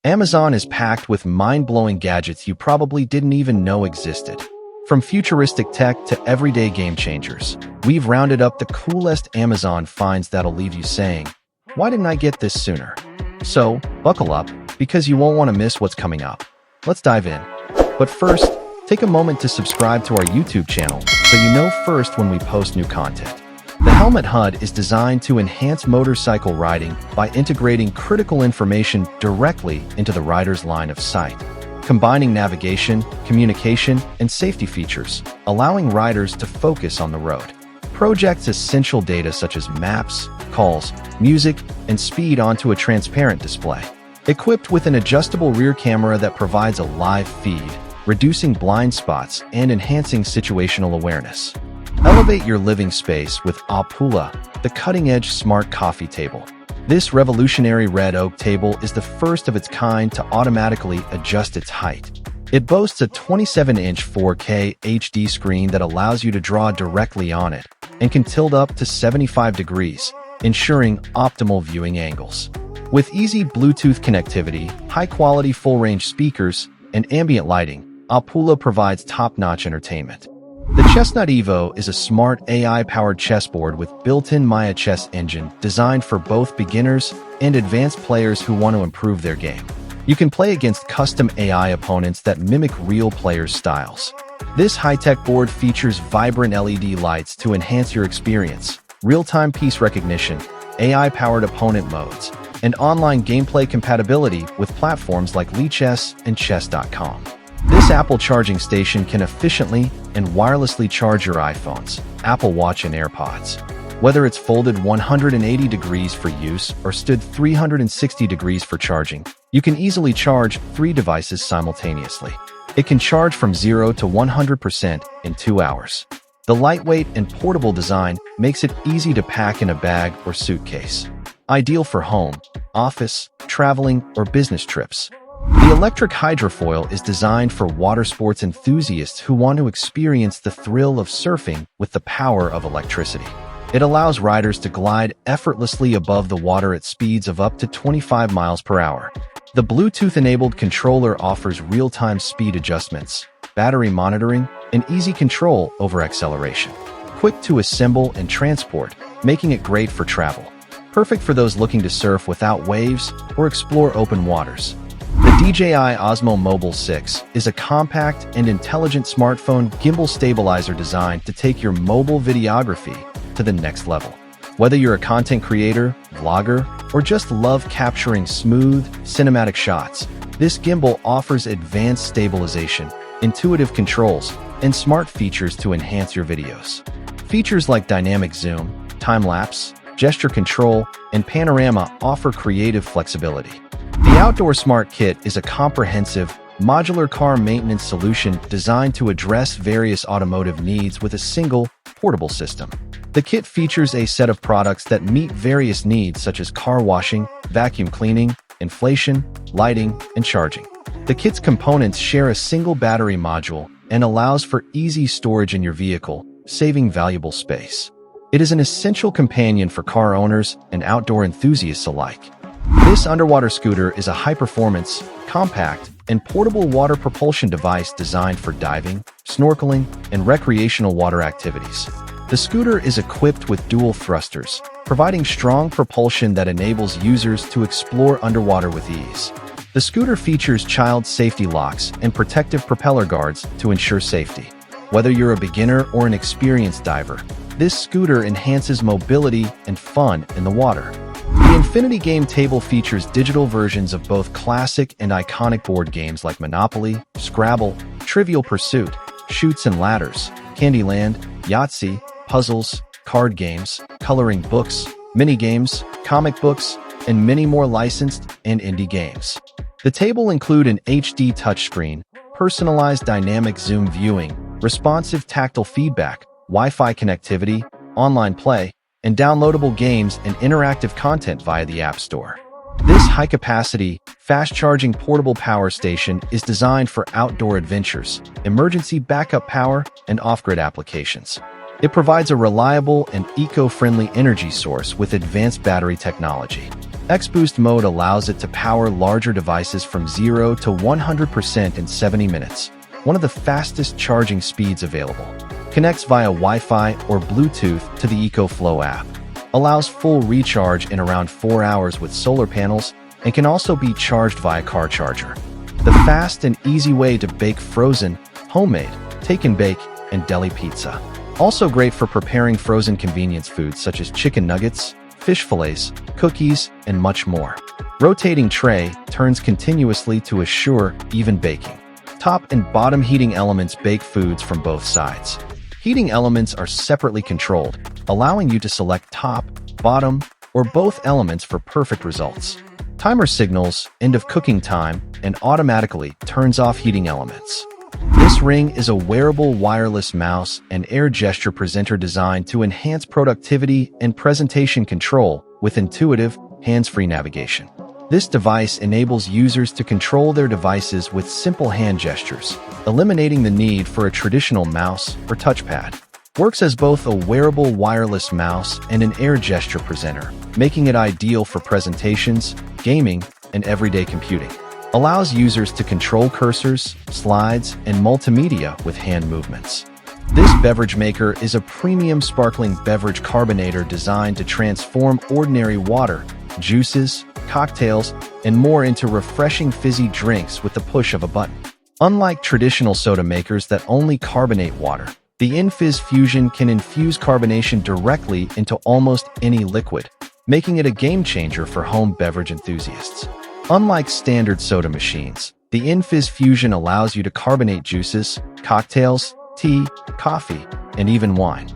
Amazon is packed with mind-blowing gadgets you probably didn't even know existed. From futuristic tech to everyday game changers, we've rounded up the coolest Amazon finds that'll leave you saying, "Why didn't I get this sooner?" So, buckle up, because you won't want to miss what's coming up. Let's dive in. But first, take a moment to subscribe to our YouTube channel so you know first when we post new content. The Helmet HUD is designed to enhance motorcycle riding by integrating critical information directly into the rider's line of sight, combining navigation, communication, and safety features, allowing riders to focus on the road. Projects essential data such as maps, calls, music, and speed onto a transparent display. Equipped with an adjustable rear camera that provides a live feed, reducing blind spots and enhancing situational awareness. Elevate your living space with Apula, the cutting-edge smart coffee table. This revolutionary red oak table is the first of its kind to automatically adjust its height. It boasts a 27-inch 4K HD screen that allows you to draw directly on it and can tilt up to 75 degrees, ensuring optimal viewing angles. With easy Bluetooth connectivity, high-quality full-range speakers, and ambient lighting, Apula provides top-notch entertainment. The Chessnut Evo is a smart AI-powered chessboard with built-in Maya chess engine designed for both beginners and advanced players who want to improve their game. You can play against custom AI opponents that mimic real players' styles. This high-tech board features vibrant LED lights to enhance your experience, real-time piece recognition, AI-powered opponent modes, and online gameplay compatibility with platforms like Lichess and Chess.com. This Apple charging station can efficiently and wirelessly charge your iPhones, Apple Watch, and AirPods. Whether it's folded 180 degrees for use or stood 360 degrees for charging, you can easily charge 3 devices simultaneously. It can charge from 0 to 100% in 2 hours. The lightweight and portable design makes it easy to pack in a bag or suitcase. Ideal for home, office, traveling, or business trips. The electric hydrofoil is designed for water sports enthusiasts who want to experience the thrill of surfing with the power of electricity. It allows riders to glide effortlessly above the water at speeds of up to 25 miles per hour. The Bluetooth-enabled controller offers real-time speed adjustments, battery monitoring, and easy control over acceleration. Quick to assemble and transport, making it great for travel. Perfect for those looking to surf without waves or explore open waters. The DJI Osmo Mobile 6 is a compact and intelligent smartphone gimbal stabilizer designed to take your mobile videography to the next level. Whether you're a content creator, vlogger, or just love capturing smooth, cinematic shots, this gimbal offers advanced stabilization, intuitive controls, and smart features to enhance your videos. Features like dynamic zoom, time-lapse, gesture control, and panorama offer creative flexibility. The Outdoor Smart Kit is a comprehensive, modular car maintenance solution designed to address various automotive needs with a single, portable system. The kit features a set of products that meet various needs such as car washing, vacuum cleaning, inflation, lighting, and charging. The kit's components share a single battery module and allows for easy storage in your vehicle, saving valuable space. It is an essential companion for car owners and outdoor enthusiasts alike. This underwater scooter is a high-performance, compact, and portable water propulsion device designed for diving, snorkeling, and recreational water activities. The scooter is equipped with dual thrusters, providing strong propulsion that enables users to explore underwater with ease. The scooter features child safety locks and protective propeller guards to ensure safety. Whether you're a beginner or an experienced diver, this scooter enhances mobility and fun in the water. The Infinity Game Table features digital versions of both classic and iconic board games like Monopoly, Scrabble, Trivial Pursuit, Chutes and Ladders, Candyland, Yahtzee, puzzles, card games, coloring books, mini-games, comic books, and many more licensed and indie games. The table include an HD touchscreen, personalized dynamic zoom viewing, responsive tactile feedback, Wi-Fi connectivity, online play, and downloadable games and interactive content via the App Store. This high-capacity, fast-charging portable power station is designed for outdoor adventures, emergency backup power, and off-grid applications. It provides a reliable and eco-friendly energy source with advanced battery technology. X-Boost mode allows it to power larger devices from 0 to 100% in 70 minutes, one of the fastest charging speeds available. Connects via Wi-Fi or Bluetooth to the ECOFLOW app. Allows full recharge in around 4 hours with solar panels and can also be charged via car charger. The fast and easy way to bake frozen, homemade, take and bake, and deli pizza. Also great for preparing frozen convenience foods such as chicken nuggets, fish fillets, cookies, and much more. Rotating tray turns continuously to assure even baking. Top and bottom heating elements bake foods from both sides. Heating elements are separately controlled, allowing you to select top, bottom, or both elements for perfect results. Timer signals end of cooking time and automatically turns off heating elements. This ring is a wearable wireless mouse and air gesture presenter designed to enhance productivity and presentation control with intuitive, hands-free navigation. This device enables users to control their devices with simple hand gestures, eliminating the need for a traditional mouse or touchpad. Works as both a wearable wireless mouse and an air gesture presenter, making it ideal for presentations, gaming, and everyday computing. Allows users to control cursors, slides, and multimedia with hand movements. This beverage maker is a premium sparkling beverage carbonator designed to transform ordinary water, juices, cocktails, and more into refreshing fizzy drinks with the push of a button. Unlike traditional soda makers that only carbonate water, the InFizz Fusion can infuse carbonation directly into almost any liquid, making it a game changer for home beverage enthusiasts. Unlike standard soda machines, the InFizz Fusion allows you to carbonate juices, cocktails, tea, coffee, and even wine.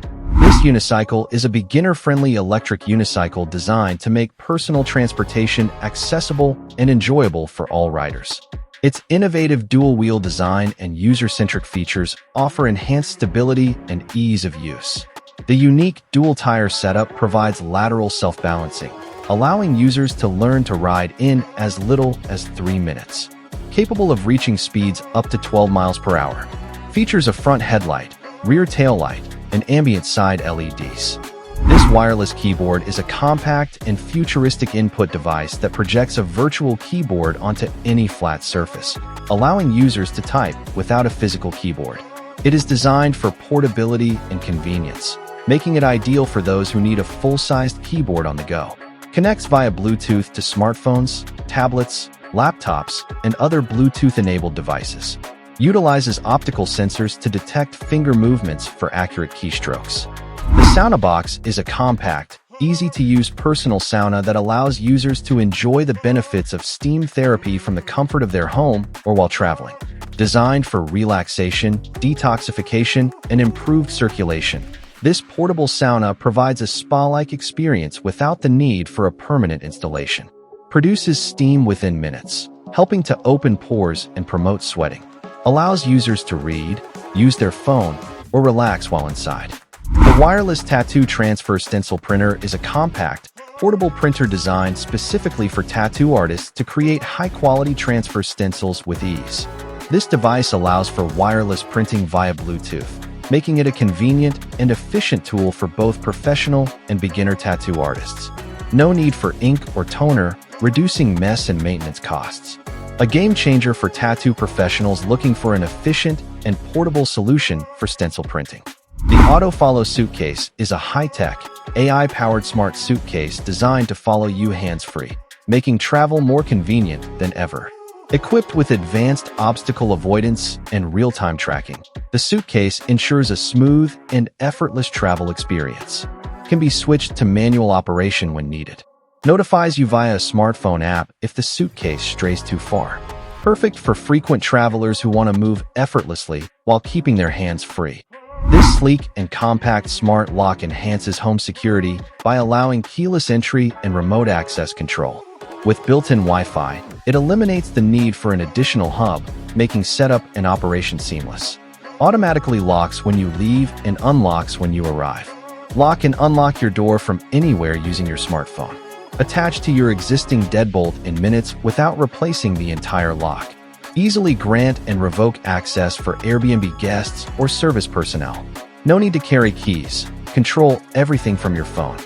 This unicycle is a beginner-friendly electric unicycle designed to make personal transportation accessible and enjoyable for all riders. Its innovative dual-wheel design and user-centric features offer enhanced stability and ease of use. The unique dual-tire setup provides lateral self-balancing, allowing users to learn to ride in as little as 3 minutes. Capable of reaching speeds up to 12 miles per hour. Features a front headlight, rear taillight, and ambient side LEDs. This wireless keyboard is a compact and futuristic input device that projects a virtual keyboard onto any flat surface, allowing users to type without a physical keyboard. It is designed for portability and convenience, making it ideal for those who need a full-sized keyboard on the go. Connects via Bluetooth to smartphones, tablets, laptops, and other Bluetooth-enabled devices. Utilizes optical sensors to detect finger movements for accurate keystrokes. The Sauna box is a compact, easy-to-use personal sauna that allows users to enjoy the benefits of steam therapy from the comfort of their home or while traveling. Designed for relaxation, detoxification, and improved circulation, this portable sauna provides a spa-like experience without the need for a permanent installation. Produces steam within minutes, helping to open pores and promote sweating. Allows users to read, use their phone, or relax while inside. The wireless tattoo transfer stencil printer is a compact, portable printer designed specifically for tattoo artists to create high-quality transfer stencils with ease. This device allows for wireless printing via Bluetooth, making it a convenient and efficient tool for both professional and beginner tattoo artists. No need for ink or toner, reducing mess and maintenance costs. A game changer for tattoo professionals looking for an efficient and portable solution for stencil printing. The AutoFollow Suitcase is a high-tech, AI-powered smart suitcase designed to follow you hands-free, making travel more convenient than ever. Equipped with advanced obstacle avoidance and real-time tracking, the suitcase ensures a smooth and effortless travel experience. Can be switched to manual operation when needed. Notifies you via a smartphone app if the suitcase strays too far. Perfect for frequent travelers who want to move effortlessly while keeping their hands free. This sleek and compact smart lock enhances home security by allowing keyless entry and remote access control. With built-in Wi-Fi, it eliminates the need for an additional hub, making setup and operation seamless. Automatically locks when you leave and unlocks when you arrive. Lock and unlock your door from anywhere using your smartphone. Attach to your existing deadbolt in minutes without replacing the entire lock. Easily grant and revoke access for Airbnb guests or service personnel. No need to carry keys. Control everything from your phone.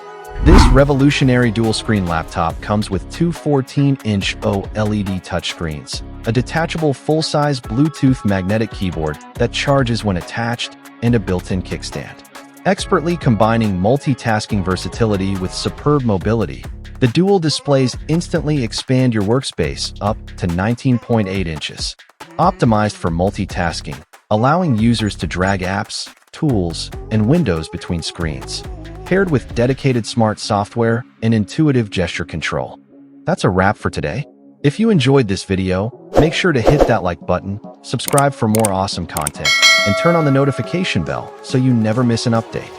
This revolutionary dual-screen laptop comes with two 14-inch OLED touchscreens, a detachable full-size Bluetooth magnetic keyboard that charges when attached, and a built-in kickstand. Expertly combining multitasking versatility with superb mobility, the dual displays instantly expand your workspace up to 19.8 inches. Optimized for multitasking, allowing users to drag apps, tools, and windows between screens. Paired with dedicated smart software and intuitive gesture control. That's a wrap for today. If you enjoyed this video, make sure to hit that like button, subscribe for more awesome content, and turn on the notification bell so you never miss an update.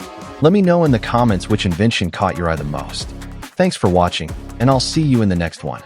Let me know in the comments which invention caught your eye the most. Thanks for watching, and I'll see you in the next one.